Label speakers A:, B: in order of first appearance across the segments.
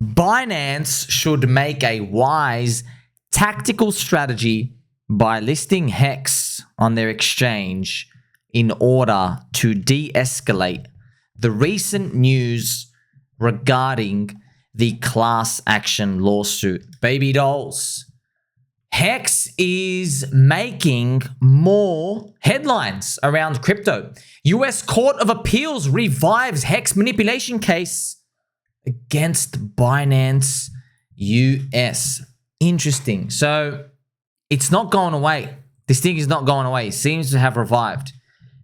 A: Binance should make a wise tactical strategy by listing HEX on their exchange in order to de-escalate the recent news regarding the class action lawsuit. Baby dolls. HEX is making more headlines around crypto. US Court of Appeals revives HEX manipulation case against Binance US. Interesting. So it's not going away. This thing is not going away. It seems to have revived.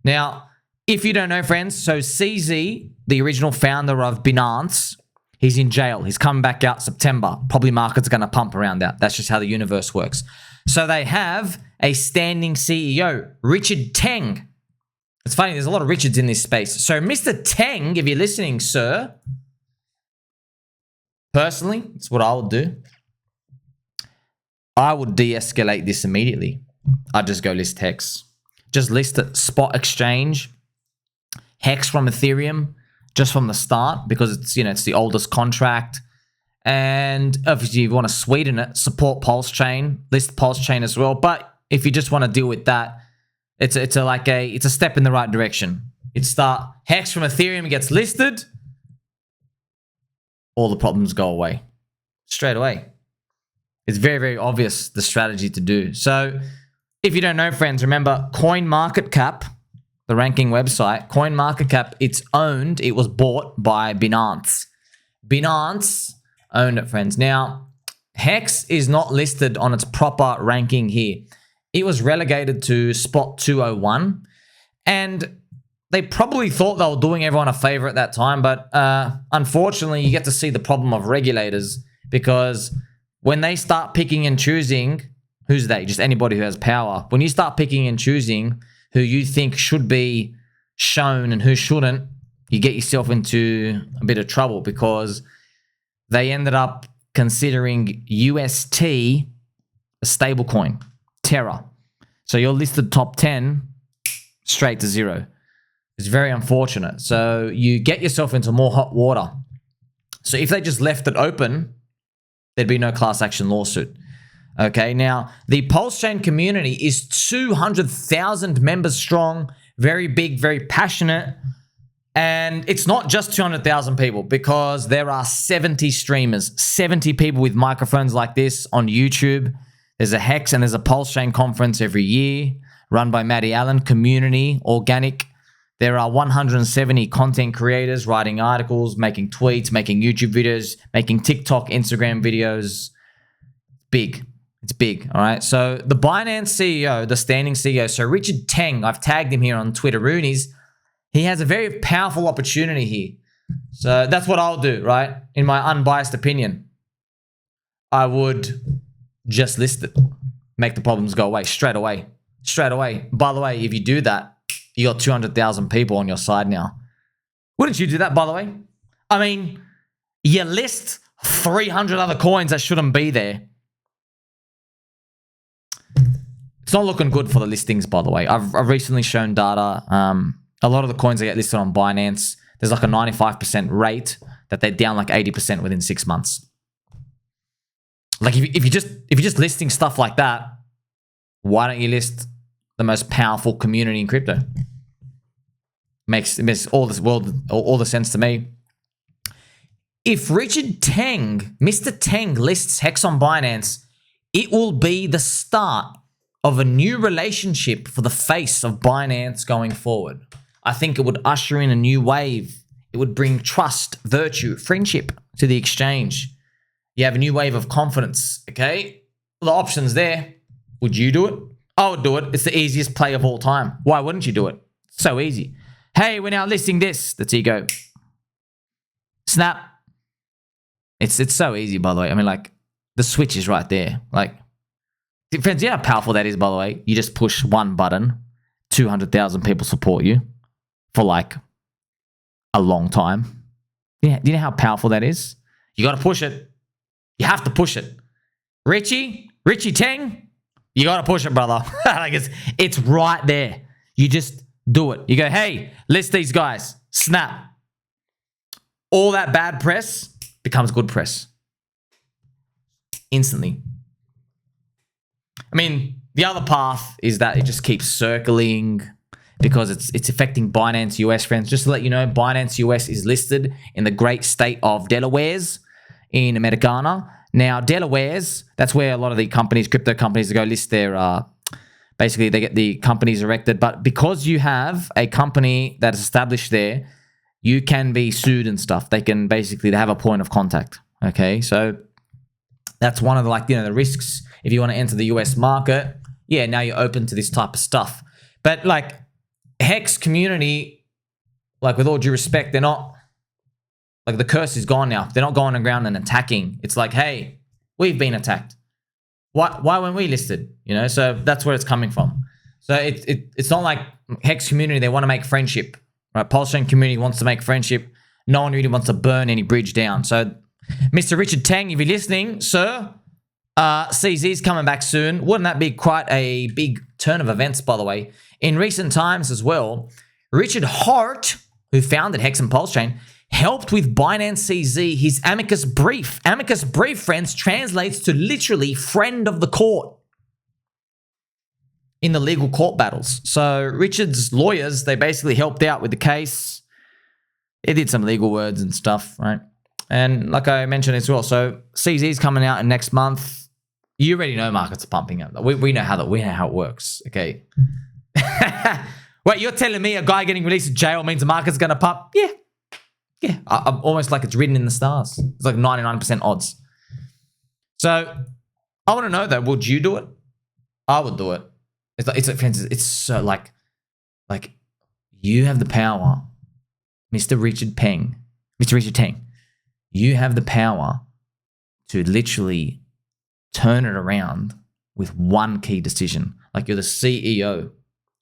A: Now, if you don't know, friends, so CZ, the original founder of Binance, he's in jail. He's coming back out September. Probably markets are going to pump around that. That's just how the universe works. So they have a standing CEO, Richard Teng. It's funny, there's a lot of Richards in this space. So Mr. Teng, if you're listening, sir, personally, it's what I would do. I would de-escalate this immediately. I'd just go list HEX. Just list it, spot exchange, HEX from Ethereum, just from the start, because it's, you know, it's the oldest contract. And obviously, you want to sweeten it, support PulseChain, list PulseChain as well. But if you just want to deal with that, it's a step in the right direction. It's start HEX from Ethereum gets listed, all the problems go away straight away. It's very, very obvious the strategy to do. So if you don't know, friends, remember CoinMarketCap, the ranking website, CoinMarketCap, it was bought by Binance. Binance owned it, friends. Now, HEX is not listed on its proper ranking here. It was relegated to spot 201, and they probably thought they were doing everyone a favor at that time, but unfortunately, you get to see the problem of regulators, because when they start picking and choosing, who's they? Just anybody who has power. When you start picking and choosing who you think should be shown and who shouldn't, you get yourself into a bit of trouble, because they ended up considering UST a stablecoin, Terra. So your listed top 10 straight to zero. It's very unfortunate. So you get yourself into more hot water. So if they just left it open, there'd be no class action lawsuit. Okay, now the PulseChain community is 200,000 members strong, very big, very passionate. And it's not just 200,000 people, because there are 70 streamers, 70 people with microphones like this on YouTube. There's a HEX and there's a PulseChain conference every year run by Matty Allen, community, organic. There are 170 content creators writing articles, making tweets, making YouTube videos, making TikTok, Instagram videos. Big. It's big, all right? So the Binance CEO, the standing CEO, so Richard Teng, I've tagged him here on Twitter, Roonies. He has a very powerful opportunity here. So that's what I'll do, right? In my unbiased opinion, I would just list it. Make the problems go away straight away. Straight away. By the way, if you do that, you got 200,000 people on your side now. Wouldn't you do that, by the way? I mean, you list 300 other coins that shouldn't be there. It's not looking good for the listings, by the way. I've recently shown data. A lot of the coins that get listed on Binance, there's like a 95% rate that they're down like 80% within 6 months. Like if you're just listing stuff like that, why don't you list the most powerful community in crypto? Makes all the sense to me. If Richard Teng, Mr. Teng, lists HEX on Binance, it will be the start of a new relationship for the face of Binance going forward. I think it would usher in a new wave. It would bring trust, virtue, friendship to the exchange. You have a new wave of confidence, okay? The options there. Would you do it? I would do it. It's the easiest play of all time. Why wouldn't you do it? So easy. Hey, we're now listing this. That's here you go. Snap. It's so easy, by the way. I mean, like, the switch is right there. Like, friends, you know how powerful that is, by the way? You just push one button, 200,000 people support you for like a long time. Yeah, do you know how powerful that is? You got to push it. You have to push it. Richie Teng, you got to push it, brother. Like it's right there. You just do it. You go, hey, list these guys. Snap. All that bad press becomes good press. Instantly. I mean, the other path is that it just keeps circling because it's affecting Binance US, friends. Just to let you know, Binance US is listed in the great state of Delaware's in Americana. Now, Delaware's, that's where a lot of the companies, crypto companies, go list their, basically they get the companies erected. But because you have a company that is established there, you can be sued and stuff. They can basically, they have a point of contact. Okay, so that's one of the, like, you know, the risks if you want to enter the US market. Yeah, now you're open to this type of stuff. But like HEX community, like with all due respect, they're not, like the curse is gone now. They're not going around and attacking. It's like, hey, we've been attacked. Why weren't we listed? You know, so that's where it's coming from. So it's not like HEX community, they want to make friendship. Right? PulseChain Community wants to make friendship. No one really wants to burn any bridge down. So Mr. Richard Teng, if you're listening, sir, CZ's coming back soon. Wouldn't that be quite a big turn of events, by the way? In recent times as well, Richard Hart, who founded HEX and PulseChain, helped with Binance CZ, his amicus brief. Amicus brief, friends, translates to literally friend of the court in the legal court battles. So Richard's lawyers, they basically helped out with the case. They did some legal words and stuff, right? And like I mentioned as well, so CZ's coming out in next month. You already know markets are pumping up. We know how it works, okay? Wait, you're telling me a guy getting released of jail means the market's going to pump? Yeah. Yeah, I'm almost like it's written in the stars. It's like 99% odds. So I want to know though, would you do it? I would do it. It's so like you have the power, Mr. Richard Teng. You have the power to literally turn it around with one key decision. Like you're the CEO,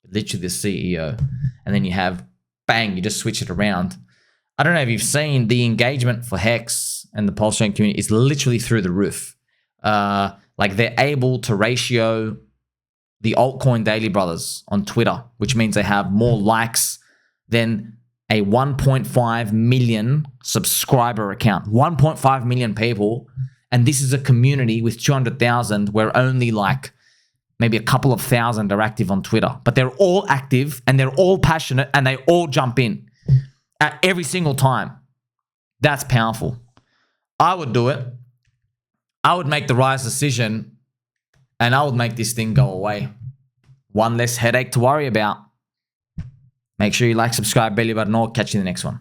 A: literally the CEO, and then you have bang, you just switch it around. I don't know if you've seen the engagement for HEX and the PulseChain community is literally through the roof. Like they're able to ratio the altcoin daily brothers on Twitter, which means they have more likes than a 1.5 million subscriber account. 1.5 million people. And this is a community with 200,000 where only like maybe a couple of thousand are active on Twitter. But they're all active and they're all passionate and they all jump in. At every single time. That's powerful. I would do it. I would make the right decision and I would make this thing go away. One less headache to worry about. Make sure you like, subscribe, belly button, or catch you in the next one.